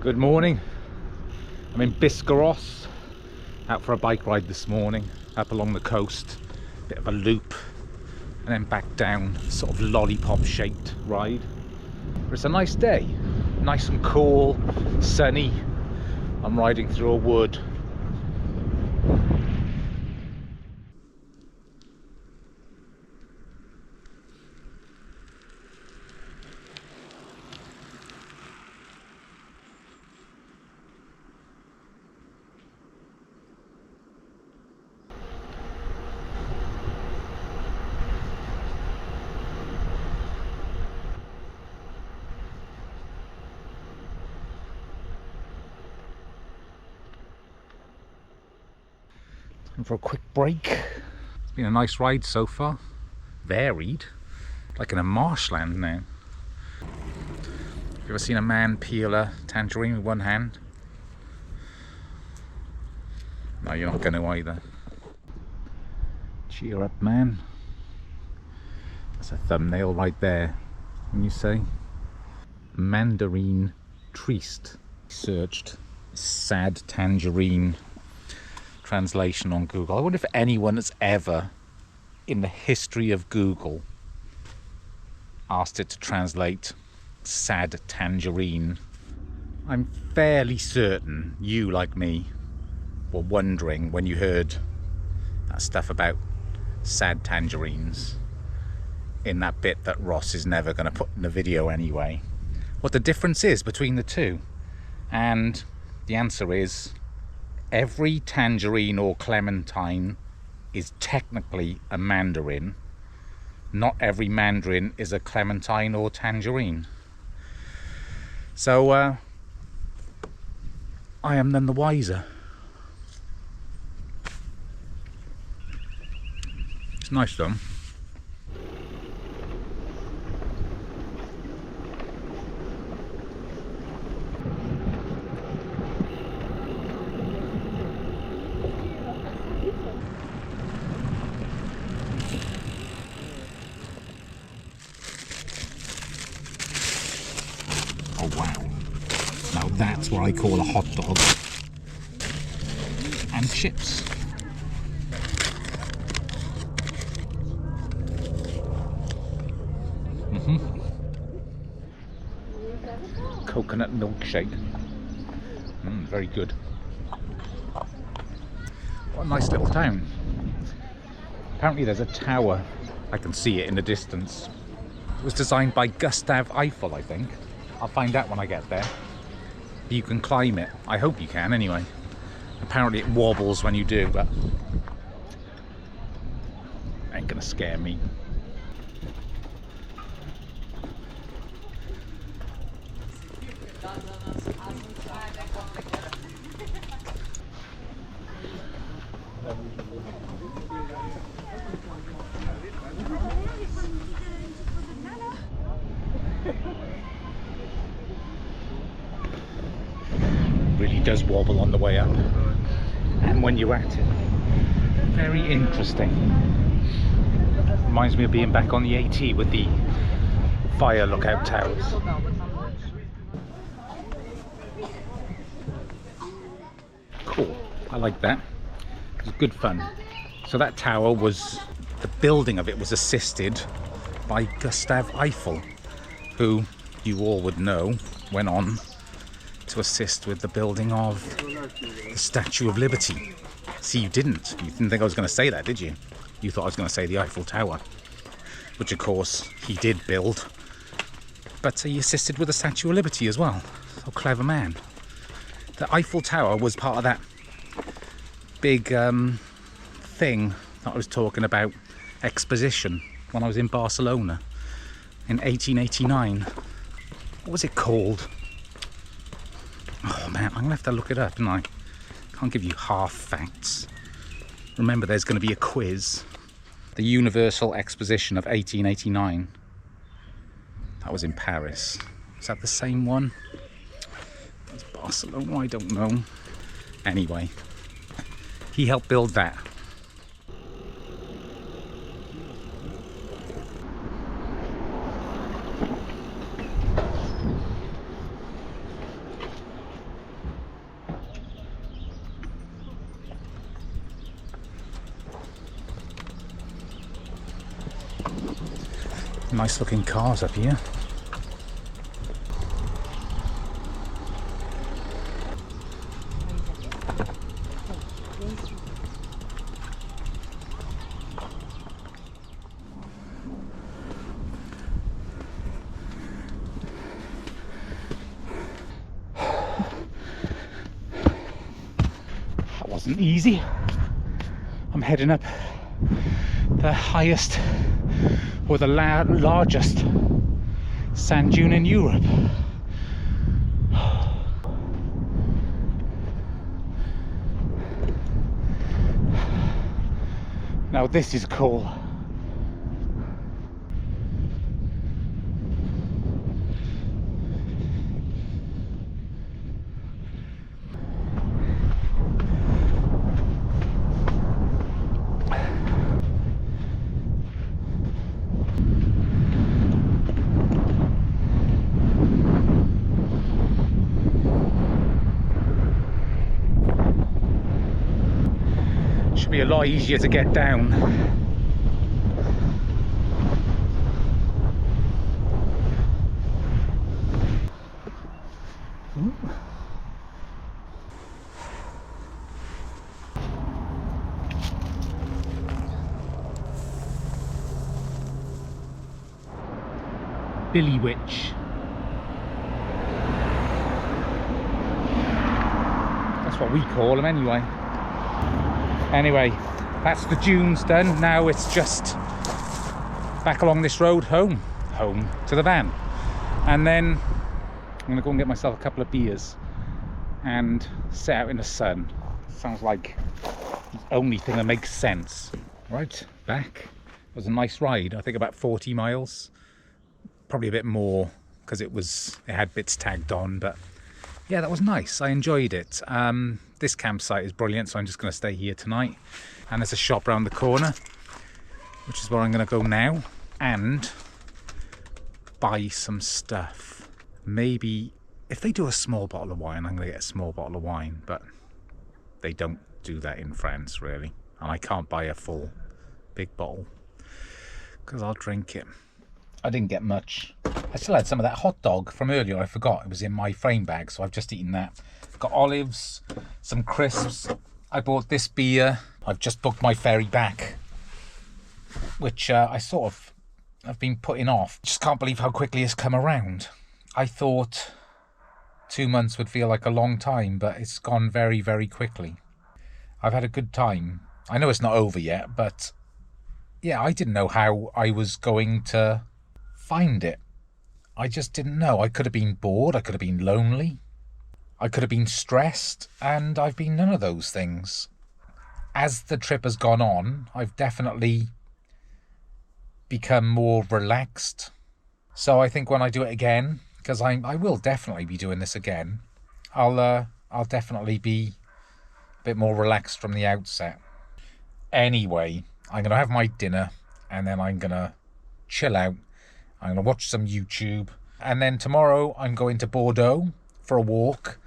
Good morning. I'm in Biscarrosse, out for a bike ride this morning, up along the coast, bit of a loop, and then back down, sort of lollipop shaped ride. But it's a nice day, nice and cool, sunny. I'm riding through a wood. And for a quick break. It's been a nice ride so far. Varied. Like in a marshland now. You ever seen a man peel a tangerine with one hand? No, you're not going to either. Cheer up, man. That's a thumbnail right there. When you say mandarin triste. Searched sad tangerine translation on Google. I wonder if anyone has ever in the history of Google asked it to translate sad tangerine. I'm fairly certain you, like me, were wondering when you heard that stuff about sad tangerines in that bit that Ross is never going to put in the video anyway, what the difference is between the two. And the answer is every tangerine or clementine is technically a mandarin. Not every mandarin is a clementine or tangerine. So I am none the wiser. It's nice though. Oh wow, now that's what I call a hot dog. And chips. Coconut milkshake. Very good. What a nice little town. Apparently there's a tower. I can see it in the distance. It was designed by Gustave Eiffel, I think. I'll find out when I get there. You can climb it. I hope you can anyway. Apparently it wobbles when you do, but ain't gonna scare me. Really does wobble on the way up, and when you're at it, very interesting. Reminds me of being back on the AT with the fire lookout towers. Cool, I like that. It was good fun. So that tower was, the building of it was assisted by Gustave Eiffel, who you all would know went on to assist with the building of the Statue of Liberty. See, you didn't think I was going to say that, did you? You thought I was going to say the Eiffel Tower, which of course he did build, but he assisted with the Statue of Liberty as well. So clever man. The Eiffel Tower was part of that big thing that I was talking about, exposition, when I was in Barcelona in 1889. What was it called? Oh man, I'm gonna have to look it up, and I can't give you half facts. Remember, there's going to be a quiz. The Universal Exposition of 1889. That was in Paris. Is that the same one? That's Barcelona, I don't know. Anyway, he helped build that. Nice looking cars up here. That wasn't easy. I'm heading up the highest or the largest sand dune in Europe. Now this is cool. Should be a lot easier to get down. Ooh. Billy Witch. That's what we call them anyway. Anyway, that's the dunes done. Now it's just back along this road home to the van, and then I'm gonna go and get myself a couple of beers and sit out in the sun. Sounds like the only thing that makes sense. Right, back. It was a nice ride. I think about 40 miles, probably a bit more because it had bits tagged on, but yeah, that was nice. I enjoyed it. This campsite is brilliant, so I'm just going to stay here tonight. And there's a shop around the corner, which is where I'm going to go now and buy some stuff. Maybe if they do a small bottle of wine, I'm going to get a small bottle of wine, but they don't do that in France really. And I can't buy a full big bottle because I'll drink it. I didn't get much. I still had some of that hot dog from earlier. I forgot it was in my frame bag, so I've just eaten that. Got olives, some crisps. I bought this beer. I've just booked my ferry back, which I've been putting off. Just can't believe how quickly it's come around. I thought 2 months would feel like a long time, but it's gone very, very quickly. I've had a good time. I know it's not over yet, but yeah, I didn't know how I was going to find it. I just didn't know. I could have been bored, I could have been lonely, I could have been stressed, and I've been none of those things. As the trip has gone on, I've definitely become more relaxed. So I think when I do it again, because I will definitely be doing this again, I'll definitely be a bit more relaxed from the outset. Anyway, I'm going to have my dinner and then I'm going to chill out. I'm going to watch some YouTube, and then tomorrow I'm going to Bordeaux for a walk,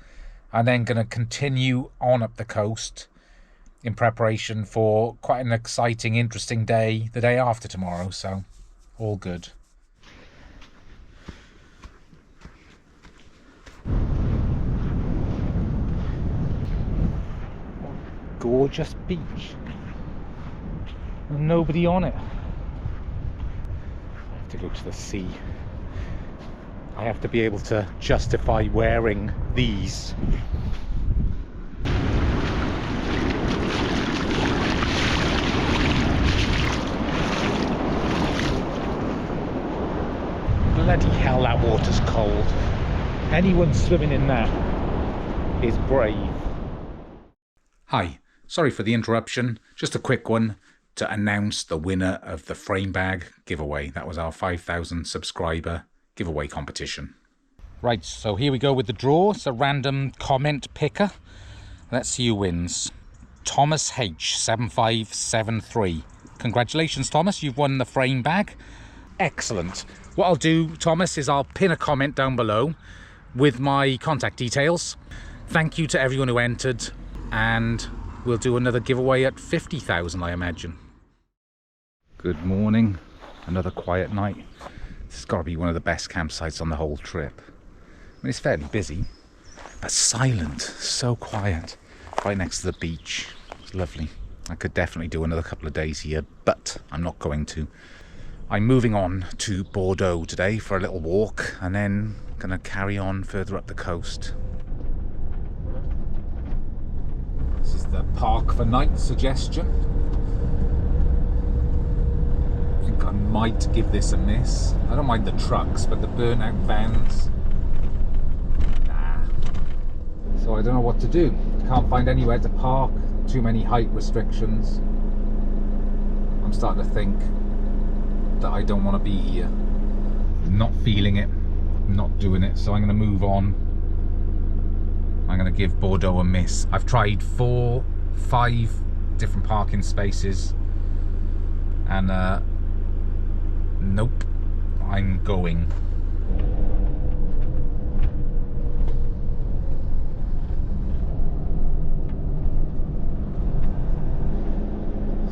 and then going to continue on up the coast in preparation for quite an exciting, interesting day the day after tomorrow, so all good. Gorgeous beach. There's nobody on it. To go to the sea. I have to be able to justify wearing these. Bloody hell, that water's cold. Anyone swimming in that is brave. Hi, sorry for the interruption. Just a quick one to announce the winner of the frame bag giveaway. That was our 5,000 subscriber giveaway competition. Right, so here we go with the draw. It's a random comment picker. Let's see who wins. Thomas H 7573. Congratulations, Thomas, you've won the frame bag. Excellent. What I'll do, Thomas, is I'll pin a comment down below with my contact details. Thank you to everyone who entered, and we'll do another giveaway at 50,000, I imagine. Good morning. Another quiet night. This has got to be one of the best campsites on the whole trip. I mean, it's fairly busy, but silent, so quiet, right next to the beach. It's lovely. I could definitely do another couple of days here, but I'm not going to. I'm moving on to Bordeaux today for a little walk, and then going to carry on further up the coast. This is the park for night suggestion. I think I might give this a miss. I don't mind the trucks, but the burnt-out vans, nah. So I don't know what to do. Can't find anywhere to park. Too many height restrictions. I'm starting to think that I don't want to be here. Not feeling it, not doing it, so I'm going to move on. I'm going to give Bordeaux a miss. I've tried 4, 5 different parking spaces, and nope, I'm going.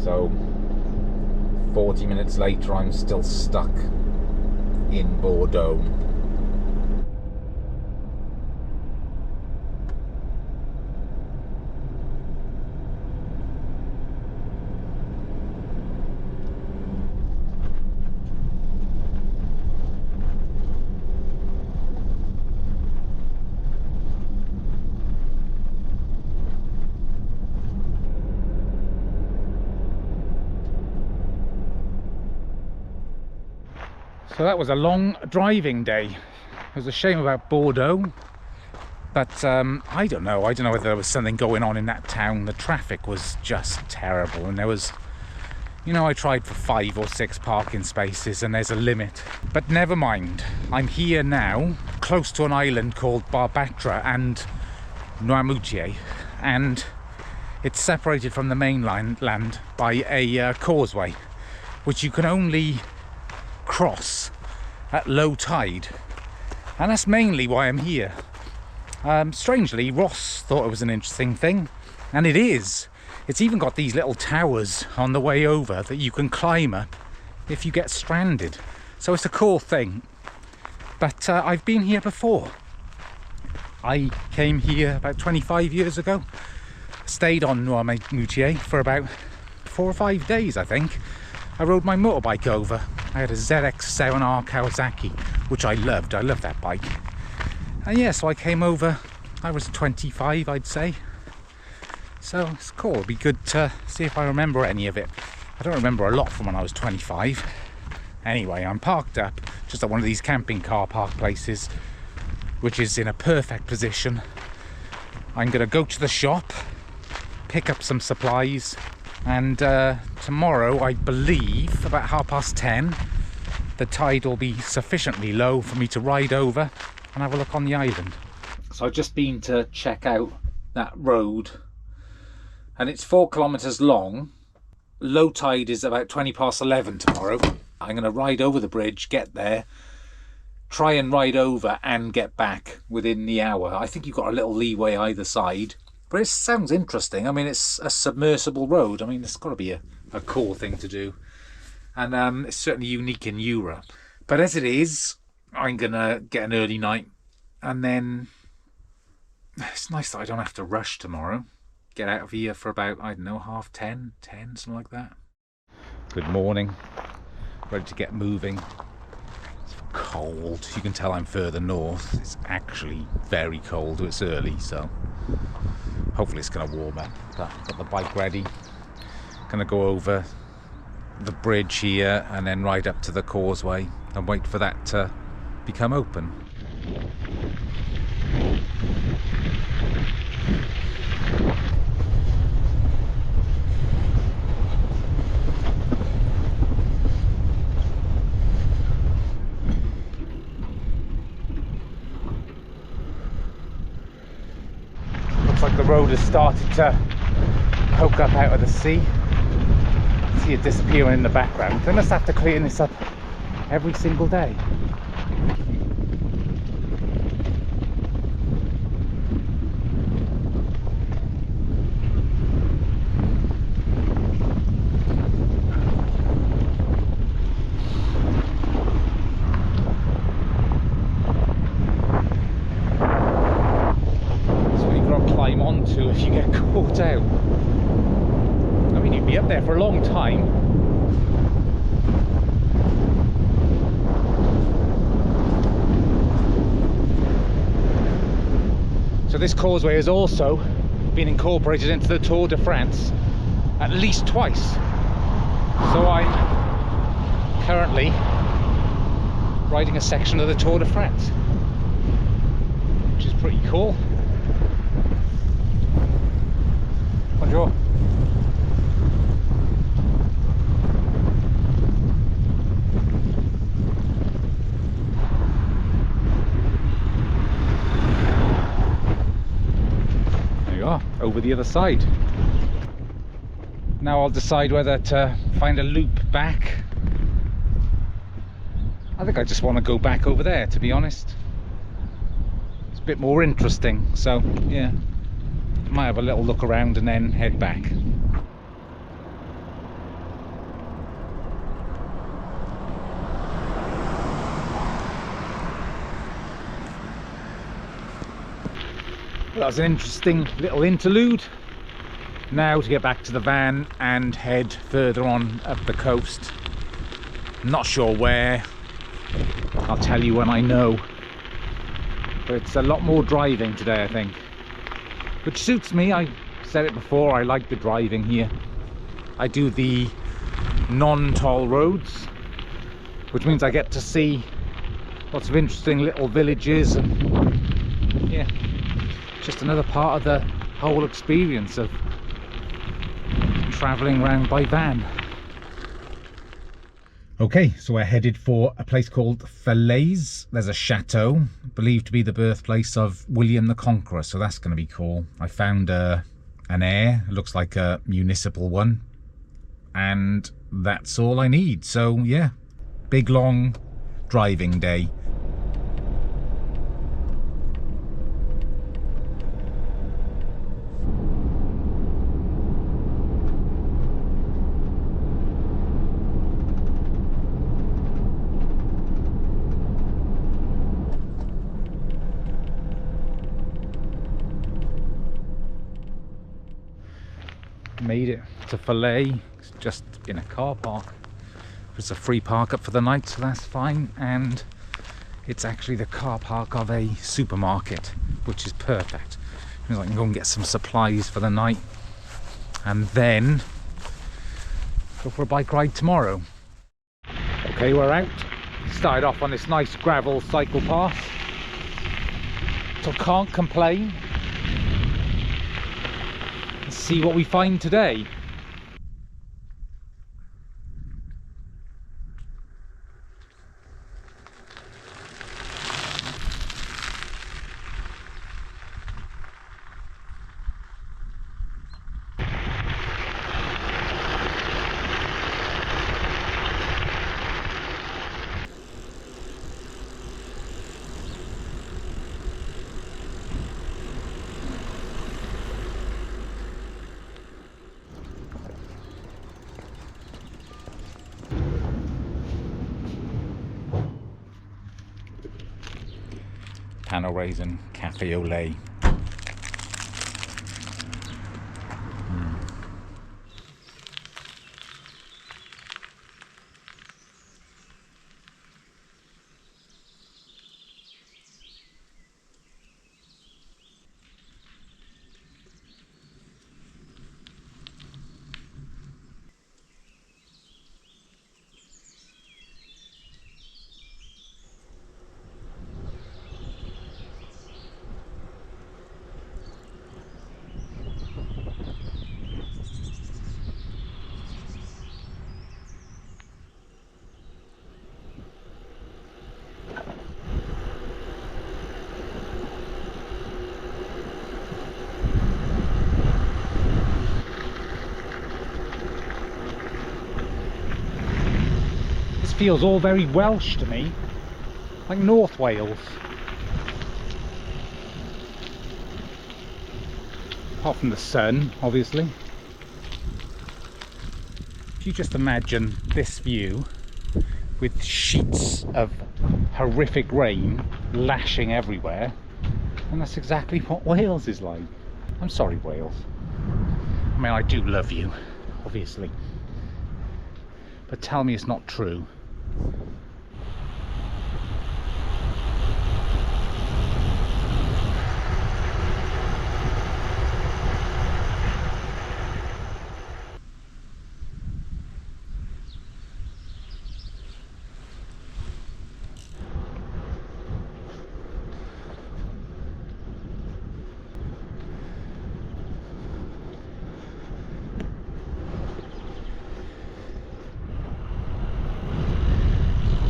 So 40 minutes later, I'm still stuck in Bordeaux. So that was a long driving day. It was a shame about Bordeaux, but I don't know whether there was something going on in that town. The traffic was just terrible, and there was, you know, I tried for 5 or 6 parking spaces, and there's a limit. But never mind, I'm here now, close to an island called Barre-de-Monts and Noirmoutier, and it's separated from the mainland land by a causeway, which you can only cross at low tide, and that's mainly why I'm here. Strangely, Ross thought it was an interesting thing, and it is. It's even got these little towers on the way over that you can climb up if you get stranded, so it's a cool thing. But I've been here before. I came here about 25 years ago, stayed on Noirmoutier for about 4 or 5 days, I think. I rode my motorbike over. I had a ZX7R Kawasaki, which I loved. I love that bike. And yeah, so I came over. I was 25, I'd say. So it's cool. It'd be good to see if I remember any of it. I don't remember a lot from when I was 25. Anyway, I'm parked up just at one of these camping car park places, which is in a perfect position. I'm going to go to the shop, pick up some supplies, and tomorrow, I believe, about 10:30, the tide will be sufficiently low for me to ride over and have a look on the island. So I've just been to check out that road, and it's 4 kilometers long. Low tide is about 11:20 tomorrow. I'm going to ride over the bridge, get there, try and ride over and get back within the hour. I think you've got a little leeway either side. But it sounds interesting. I mean, it's a submersible road. I mean, it's got to be a cool thing to do. And it's certainly unique in Europe. But as it is, I'm going to get an early night. And then it's nice that I don't have to rush tomorrow. Get out of here for about, I don't know, 10:30, 10, something like that. Good morning. Ready to get moving. It's cold. You can tell I'm further north. It's actually very cold. It's early, so hopefully it's going to warm up. But got the bike ready. Going to go over the bridge here and then ride up to the causeway and wait for that to become open. Looks like the road has started to poke up out of the sea. See it disappearing in the background. They must have to clean this up every single day. climb onto if you get caught out. I mean, you'd be up there for a long time. So this causeway has also been incorporated into the Tour de France at least twice. So I'm currently riding a section of the Tour de France, which is pretty cool. Bonjour. There you are, over the other side. Now I'll decide whether to find a loop back. I think I just want to go back over there, to be honest. It's a bit more interesting, so yeah. Might have a little look around and then head back. Well, that was an interesting little interlude. Now to get back to the van and head further on up the coast. Not sure where. I'll tell you when I know. But it's a lot more driving today, I think. Which suits me. I said it before, I like the driving here. I do the non-toll roads, which means I get to see lots of interesting little villages, and yeah, just another part of the whole experience of travelling around by van. Okay, so we're headed for a place called Falaise. There's a chateau believed to be the birthplace of William the Conqueror, so that's going to be cool. I found an air, it looks like a municipal one, and that's all I need. So yeah, big long driving day. Made it to Falaise. It's just in a car park. It's a free park up for the night, so that's fine. And it's actually the car park of a supermarket, which is perfect. Means I can go and get some supplies for the night and then go for a bike ride tomorrow. Okay, we're out. Started off on this nice gravel cycle path, so can't complain. See what we find today. Panel raisin cafe au lait. Feels all very Welsh to me, like North Wales. Apart from the sun, obviously. If you just imagine this view with sheets of horrific rain lashing everywhere, and that's exactly what Wales is like. I'm sorry, Wales. I mean, I do love you, obviously. But tell me it's not true.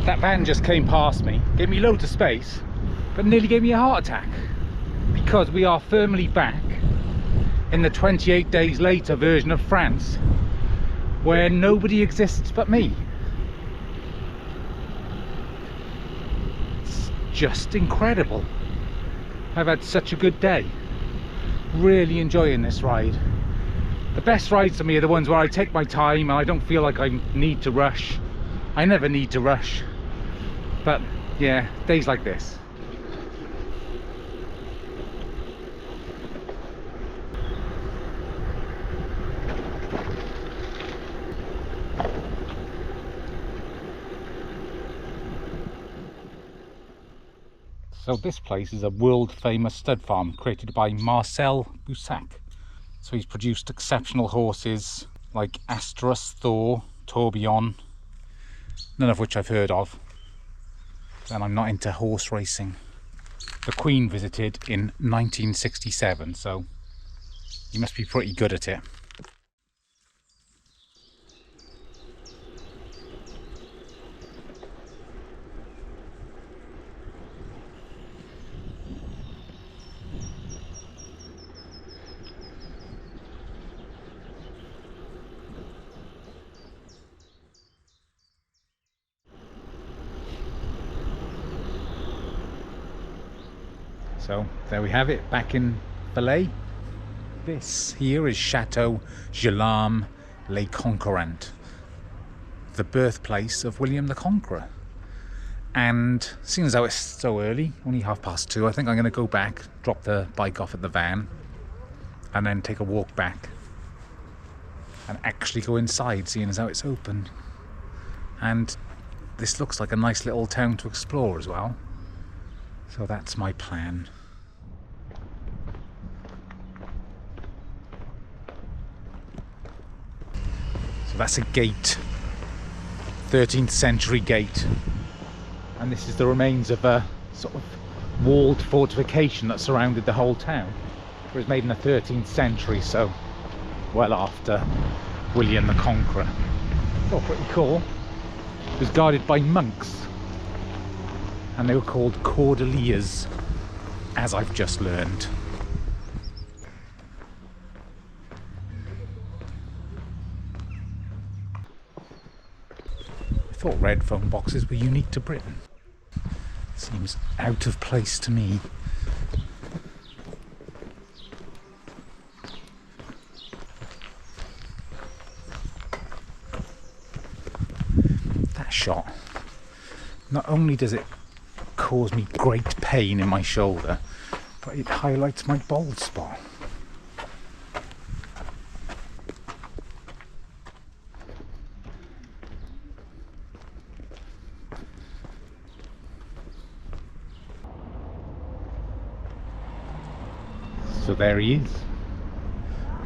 That van just came past me, gave me loads of space, but nearly gave me a heart attack. Because we are firmly back in the 28 days later version of France, where nobody exists but me. It's just incredible. I've had such a good day. Really enjoying this ride. The best rides to me are the ones where I take my time and I don't feel like I need to rush. I never need to rush. But yeah, days like this. So this place is a world famous stud farm created by Marcel Boussac. So he's produced exceptional horses like Asterus, Thor, Tourbillon, none of which I've heard of. And I'm not into horse racing. The Queen visited in 1967, so he must be pretty good at it. So there we have it, back in Falaise. This here is Chateau Guillaume le Conquérant, the birthplace of William the Conqueror. And seeing as though it's so early, only 2:30, I think I'm going to go back, drop the bike off at the van, and then take a walk back and actually go inside, seeing as how it's open. And this looks like a nice little town to explore as well. So that's my plan. So that's a gate, 13th century gate. And this is the remains of a sort of walled fortification that surrounded the whole town. It was made in the 13th century, so well after William the Conqueror. Oh, pretty cool. It was guarded by monks, and they were called Cordeliers, as I've just learned. I thought red phone boxes were unique to Britain. Seems out of place to me. That shot, not only does it cause me great pain in my shoulder, but it highlights my bald spot. So there he is,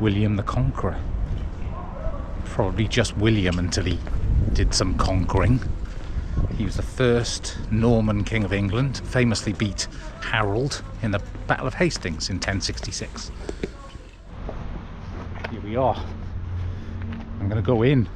William the Conqueror. Probably just William until he did some conquering. He was the first Norman King of England, famously beat Harold in the Battle of Hastings in 1066. Here we are. I'm going to go in.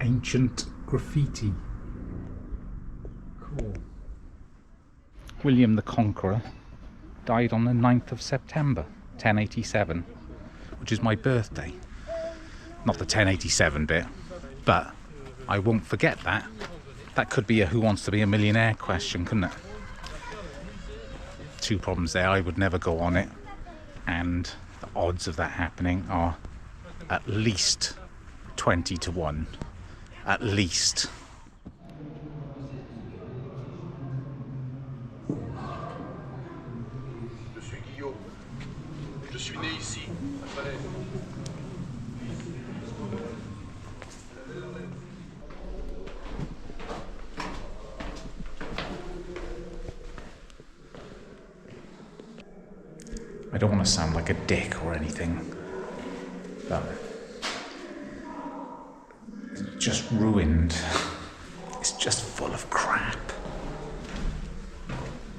Ancient graffiti. Cool. William the Conqueror died on the 9th of September 1087, which is my birthday. Not the 1087 bit, but I won't forget that. That could be a Who Wants to Be a Millionaire question, couldn't it? Two problems there. I would never go on it, and the odds of that happening are at least 20 to 1. At least. Je suis Guillaume. Je suis né ici, à Falaise. I don't want to sound like a dick or anything, but it's just ruined. It's just full of crap.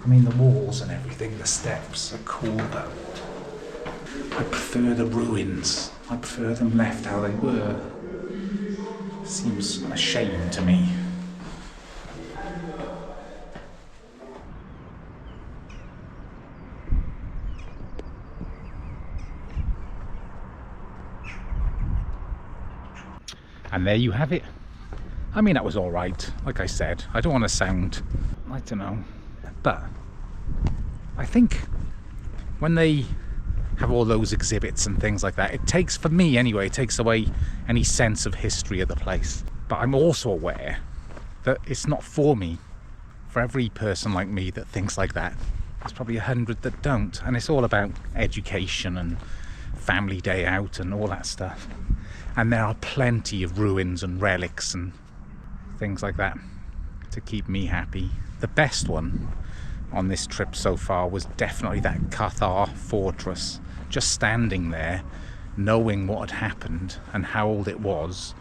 I mean, the walls and everything, the steps are cool, but I prefer the ruins. I prefer them left how they were. Seems a shame to me. And there you have it. I mean, that was all right. Like I said, I don't want to sound, I don't know, but I think when they have all those exhibits and things like that, it takes, for me anyway, it takes away any sense of history of the place. But I'm also aware that it's not for me. For every person like me that thinks like that, there's probably 100 that don't. And it's all about education and family day out and all that stuff. And there are plenty of ruins and relics and things like that to keep me happy. The best one on this trip so far was definitely that Cathar fortress. Just standing there, knowing what had happened and how old it was,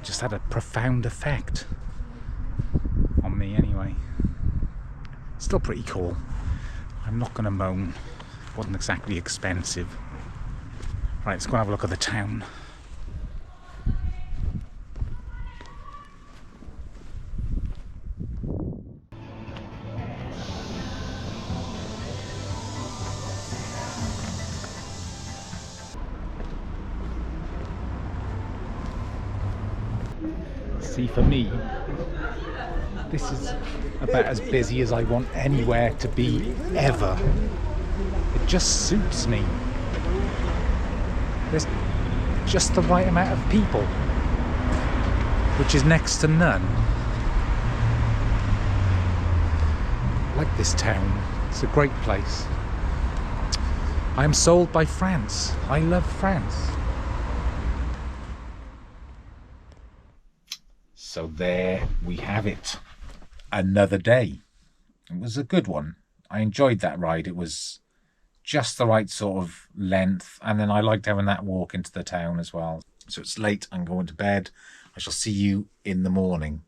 just had a profound effect on me anyway. Still pretty cool. I'm not going to moan. It wasn't exactly expensive. Right, let's go and have a look at the town. See, for me, this is about as busy as I want anywhere to be ever. It just suits me. There's just the right amount of people, which is next to none. I like this town. It's a great place. I am sold by France. I love France. So there we have it. Another day. It was a good one. I enjoyed that ride. It was just the right sort of length. And then I liked having that walk into the town as well. So it's late. I'm going to bed. I shall see you in the morning.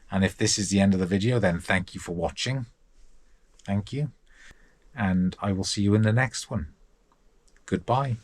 And if this is the end of the video, then thank you for watching. Thank you. And I will see you in the next one. Goodbye.